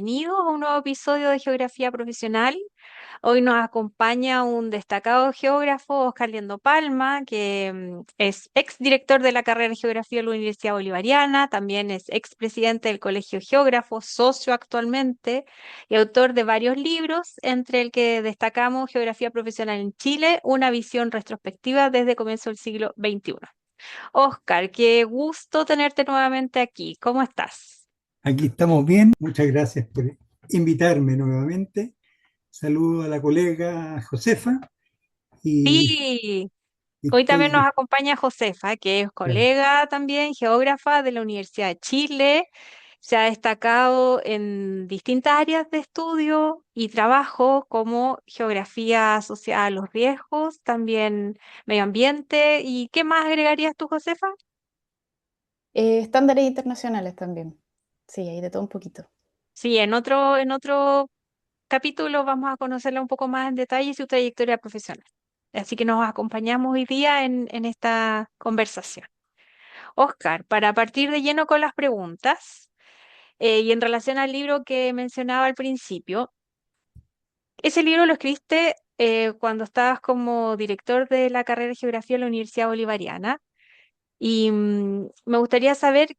bienvenidos a un nuevo episodio de Geografía Profesional. Hoy nos acompaña un destacado geógrafo, Oscar Liendo Palma, que es exdirector de la carrera de Geografía de la Universidad Bolivariana, también es expresidente del Colegio de Geógrafos, socio actualmente y autor de varios libros, entre el que destacamos Geografía Profesional en Chile, una visión retrospectiva desde comienzo del siglo XXI. Oscar, qué gusto tenerte nuevamente aquí. ¿Cómo estás? Aquí estamos bien. Muchas gracias por invitarme nuevamente. Saludo a la colega Josefa y, Sí, y hoy también nos estoy, acompaña Josefa, que es claro, colega también, geógrafa de la Universidad de Chile. Se ha destacado en distintas áreas de estudio y trabajo como geografía asociada a los riesgos, también medio ambiente. ¿Y qué más agregarías tú, Josefa? Estándares internacionales también. Sí, hay de todo un poquito. Sí, en otro capítulo vamos a conocerla un poco más en detalle y su trayectoria profesional. Así que nos acompañamos hoy día en esta conversación. Oscar, para partir de lleno con las preguntas, y en relación al libro que mencionaba al principio, ese libro lo escribiste cuando estabas como director de la carrera de Geografía en la Universidad Bolivariana, y me gustaría saber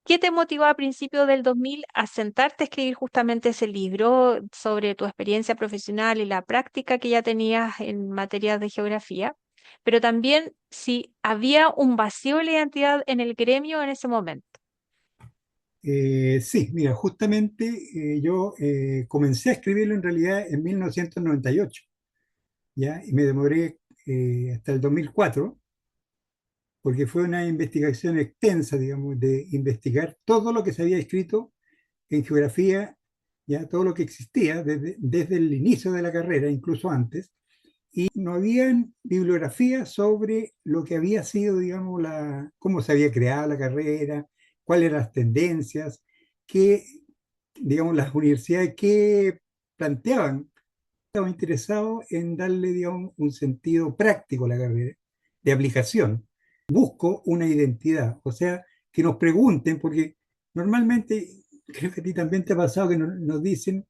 qué te motivó a principios del 2000 a sentarte a escribir justamente ese libro sobre tu experiencia profesional y la práctica que ya tenías en materia de geografía, pero también si había un vacío de la identidad en el gremio en ese momento. sí, mira, justamente yo comencé a escribirlo en realidad en 1998, ¿ya? Y me demoré hasta el 2004 porque fue una investigación extensa, digamos, de investigar todo lo que se había escrito en geografía, ya todo lo que existía desde el inicio de la carrera, incluso antes, y no había bibliografía sobre lo que había sido, digamos, cómo se había creado la carrera, cuáles eran las tendencias, qué, digamos, las universidades que planteaban. Estaba interesado en darle, digamos, un sentido práctico a la carrera, de aplicación. Busco una identidad, o sea, que nos pregunten, porque normalmente, creo que a ti también te ha pasado que nos dicen,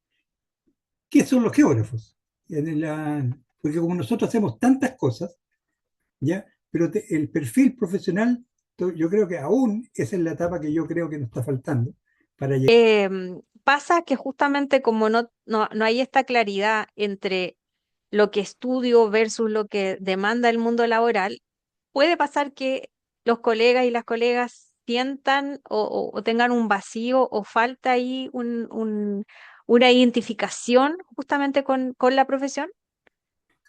¿qué son los geógrafos? Porque como nosotros hacemos tantas cosas, ¿ya? Pero el perfil profesional, yo creo que aún esa es la etapa que yo creo que nos está faltando para llegar. Pasa que justamente como no hay esta claridad entre lo que estudio versus lo que demanda el mundo laboral, puede pasar que los colegas y las colegas sientan o tengan un vacío o falta ahí una identificación justamente con la profesión.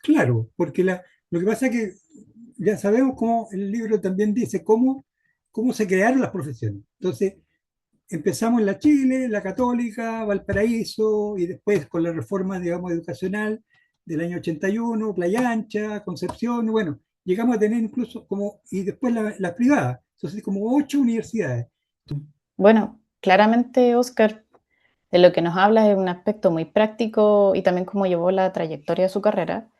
Claro, porque lo que pasa es que ya sabemos cómo el libro también dice cómo se crearon las profesiones. Entonces, empezamos en la Chile, la Católica, Valparaíso, y después con la reforma, digamos, educacional del año 81, Playa Ancha, Concepción, y bueno, llegamos a tener incluso como, y después las privadas, entonces como 8 universidades. Bueno, claramente, Oscar, de lo que nos habla es un aspecto muy práctico y también cómo llevó la trayectoria de su carrera.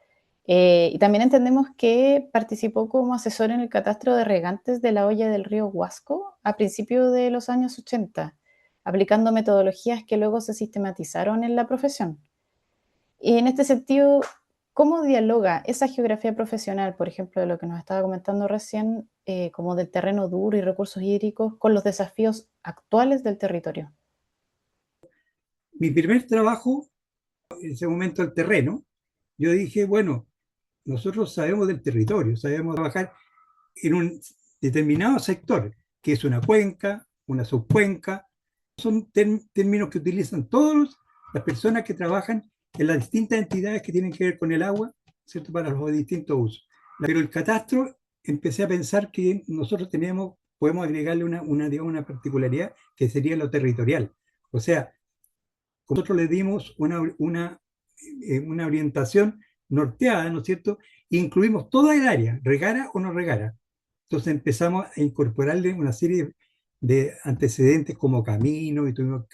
Y también entendemos que participó como asesor en el catastro de regantes de la hoya del río Huasco a principios de los años 80, aplicando metodologías que luego se sistematizaron en la profesión. Y en este sentido, ¿cómo dialoga esa geografía profesional, por ejemplo, de lo que nos estaba comentando recién, como del terreno duro y recursos hídricos, con los desafíos actuales del territorio? Mi primer trabajo, en ese momento el terreno, yo dije, bueno, nosotros sabemos del territorio, sabemos trabajar en un determinado sector, que es una cuenca, una subcuenca, son términos que utilizan todas las personas que trabajan en las distintas entidades que tienen que ver con el agua, ¿cierto? Para los distintos usos. Pero el catastro, empecé a pensar que nosotros podemos agregarle digamos, una particularidad que sería lo territorial. O sea, nosotros le dimos una orientación norteada, ¿no es cierto? E incluimos toda el área, regara o no regara. Entonces empezamos a incorporarle una serie de antecedentes como caminos, y tuvimos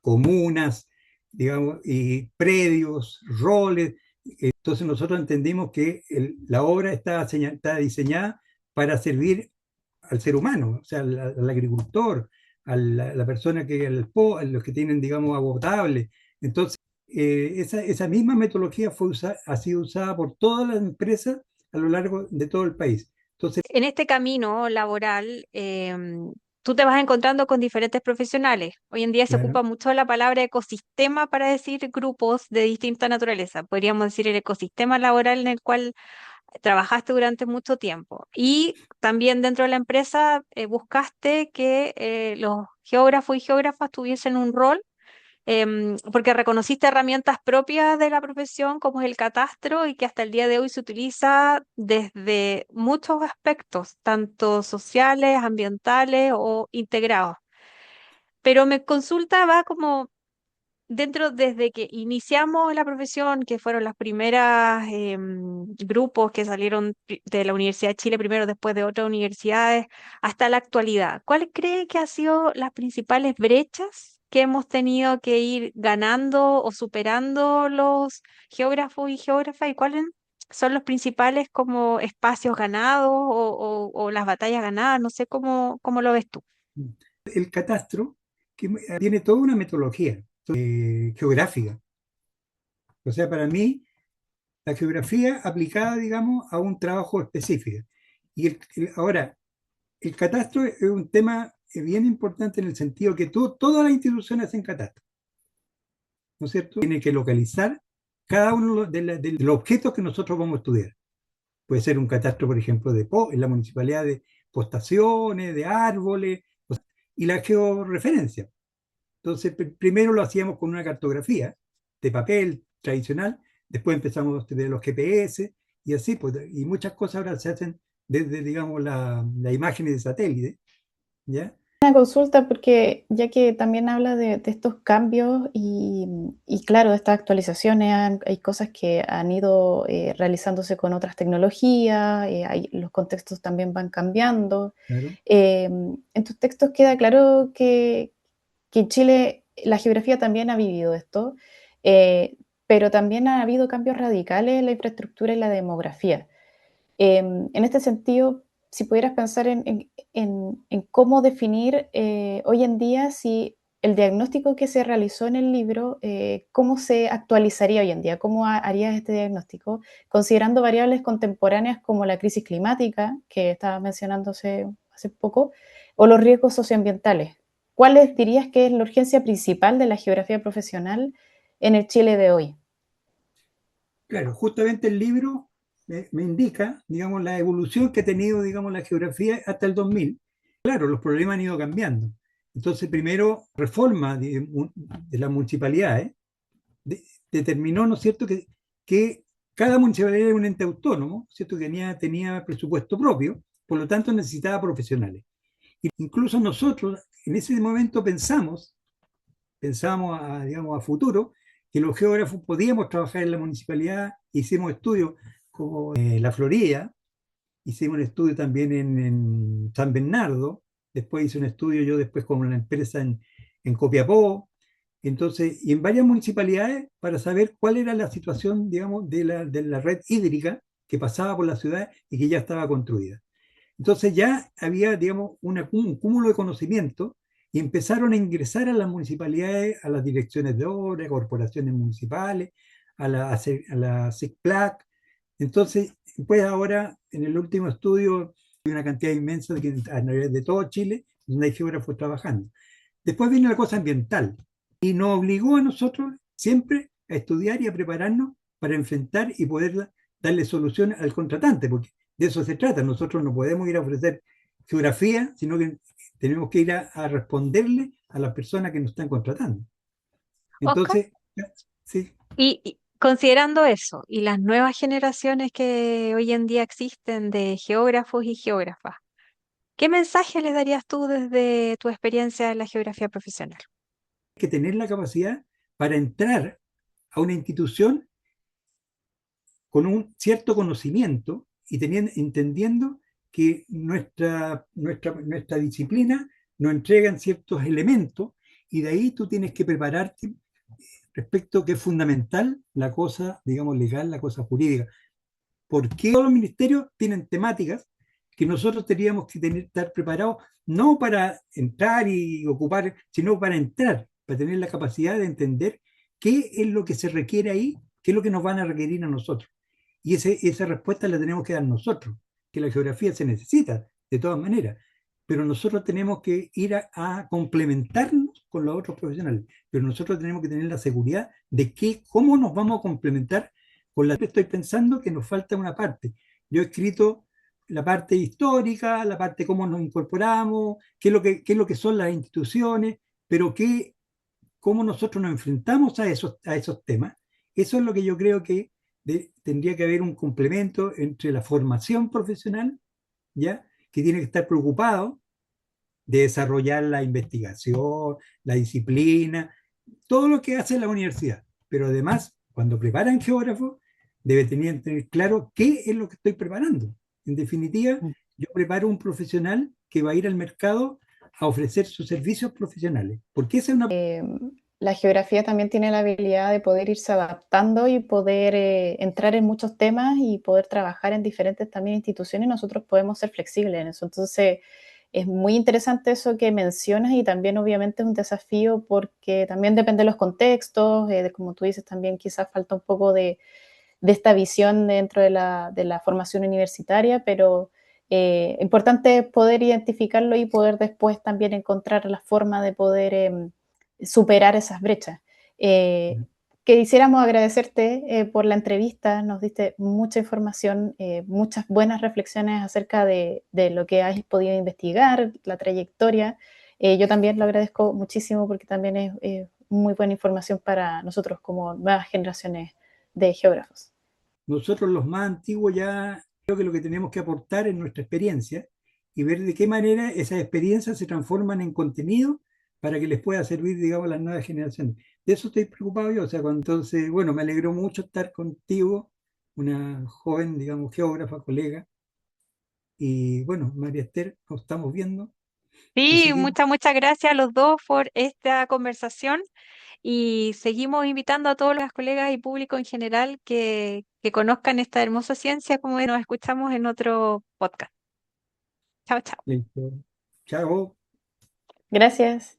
comunas, digamos, y predios, roles. Entonces nosotros entendimos que la obra está diseñada para servir al ser humano, o sea, al agricultor, la persona a los que tienen, digamos, agua potable. Entonces, esa misma metodología ha sido usada por todas las empresas a lo largo de todo el país. Entonces, En este camino laboral, tú te vas encontrando con diferentes profesionales. Hoy en día se claro, ocupa mucho la palabra ecosistema para decir grupos de distinta naturaleza. Podríamos decir el ecosistema laboral en el cual trabajaste durante mucho tiempo. Y también dentro de la empresa buscaste que los geógrafos y geógrafas tuviesen un rol porque reconociste herramientas propias de la profesión, como es el catastro, y que hasta el día de hoy se utiliza desde muchos aspectos, tanto sociales, ambientales o integrados. Pero me consultaba como dentro, desde que iniciamos la profesión, que fueron las primeras grupos que salieron de la Universidad de Chile primero, después de otras universidades, hasta la actualidad, ¿cuáles cree que han sido las principales brechas que hemos tenido que ir ganando o superando los geógrafos y geógrafas? ¿Y cuáles son los principales como espacios ganados o las batallas ganadas? No sé cómo lo ves tú. el catastro tiene toda una metodología geográfica. O sea, para mí, la geografía aplicada, digamos, a un trabajo específico. Y ahora, el catastro es un tema bien importante en el sentido que todas las instituciones hacen catastro, ¿no es cierto? Tiene que localizar cada uno de los objetos que nosotros vamos a estudiar. Puede ser un catastro, por ejemplo, en la municipalidad de postaciones, de árboles, y la georreferencia. Entonces, primero lo hacíamos con una cartografía de papel tradicional, después empezamos a tener los GPS y así, pues, y muchas cosas ahora se hacen desde, digamos, la imagen de satélite, ¿ya? Una consulta porque ya que también habla de estos cambios y claro, de estas actualizaciones, hay cosas que han ido realizándose con otras tecnologías, los contextos también van cambiando. Claro. En tus textos queda claro que en Chile la geografía también ha vivido esto, pero también ha habido cambios radicales en la infraestructura y la demografía. En este sentido, si pudieras pensar en cómo definir hoy en día si el diagnóstico que se realizó en el libro, cómo se actualizaría hoy en día, cómo harías este diagnóstico, considerando variables contemporáneas como la crisis climática, que estaba mencionándose hace poco, o los riesgos socioambientales. ¿Cuáles dirías que es la urgencia principal de la geografía profesional en el Chile de hoy? Claro, justamente el libro me indica, digamos, la evolución que ha tenido, digamos, la geografía hasta el 2000. Claro, los problemas han ido cambiando. Entonces, primero, reforma de las municipalidades determinó, ¿no es cierto?, que cada municipalidad era un ente autónomo, ¿cierto?, que tenía presupuesto propio, por lo tanto necesitaba profesionales. Incluso nosotros en ese momento pensábamos digamos, a futuro, que los geógrafos podíamos trabajar en la municipalidad, hicimos estudios como la Florida, hicimos un estudio también en San Bernardo, después hice un estudio yo después con una empresa en Copiapó, entonces, y en varias municipalidades para saber cuál era la situación, digamos, de la red hídrica que pasaba por la ciudad y que ya estaba construida. Entonces ya había, digamos, un cúmulo de conocimiento y empezaron a ingresar a las municipalidades, a las direcciones de obra, corporaciones municipales, a la CICPLAC. Entonces, pues ahora, en el último estudio, hay una cantidad inmensa a nivel de todo Chile, donde hay geógrafos trabajando. Después viene la cosa ambiental y nos obligó a nosotros siempre a estudiar y a prepararnos para enfrentar y poder darle solución al contratante, porque de eso se trata. Nosotros no podemos ir a ofrecer geografía, sino que tenemos que ir a responderle a las personas que nos están contratando. Oscar, Entonces, sí, y considerando eso y las nuevas generaciones que hoy en día existen de geógrafos y geógrafas, ¿qué mensaje les darías tú desde tu experiencia en la geografía profesional? hay que tener la capacidad para entrar a una institución con un cierto conocimiento y entendiendo que nuestra disciplina nos entregan ciertos elementos y de ahí tú tienes que prepararte respecto a que es fundamental la cosa, digamos, legal, la cosa jurídica. Porque todos los ministerios tienen temáticas que nosotros teníamos que estar preparados no para entrar y ocupar, sino para entrar, para tener la capacidad de entender qué es lo que se requiere ahí, qué es lo que nos van a requerir a nosotros. Y esa respuesta la tenemos que dar nosotros, que la geografía se necesita de todas maneras, pero nosotros tenemos que ir a complementarnos con los otros profesionales, pero nosotros tenemos que tener la seguridad de cómo nos vamos a complementar con la que estoy pensando que nos falta una parte. Yo he escrito la parte histórica, la parte cómo nos incorporamos, qué es lo que son las instituciones, pero cómo nosotros nos enfrentamos a esos temas. Eso es lo que yo creo que tendría que haber un complemento entre la formación profesional, ¿ya? Que tiene que estar preocupado de desarrollar la investigación, la disciplina, todo lo que hace la universidad. Pero además, cuando preparan geógrafos, debe tener claro qué es lo que estoy preparando. En definitiva, yo preparo un profesional que va a ir al mercado a ofrecer sus servicios profesionales. Porque esa es una... La geografía también tiene la habilidad de poder irse adaptando y poder entrar en muchos temas y poder trabajar en diferentes también instituciones. Nosotros podemos ser flexibles en eso. Entonces, es muy interesante eso que mencionas y también obviamente es un desafío porque también depende de los contextos, como tú dices, también quizás falta un poco de esta visión dentro de la formación universitaria, pero importante poder identificarlo y poder después también encontrar la forma de poder superar esas brechas. Quisiéramos agradecerte por la entrevista, nos diste mucha información, muchas buenas reflexiones acerca de lo que has podido investigar, la trayectoria. Yo también lo agradezco muchísimo porque también es muy buena información para nosotros como nuevas generaciones de geógrafos. Nosotros los más antiguos ya creo que lo que tenemos que aportar es nuestra experiencia y ver de qué manera esas experiencias se transforman en contenido para que les pueda servir, digamos, a las nuevas generaciones. De eso estoy preocupado yo. O sea, entonces, bueno, me alegró mucho estar contigo, una joven, digamos, geógrafa, colega. Y bueno, María Esther, nos estamos viendo y Sí, seguimos. muchas gracias a los dos por esta conversación y seguimos invitando a todos los colegas y público en general que conozcan esta hermosa ciencia como nos escuchamos en otro podcast. Chao, chao. Listo. Chao. Gracias.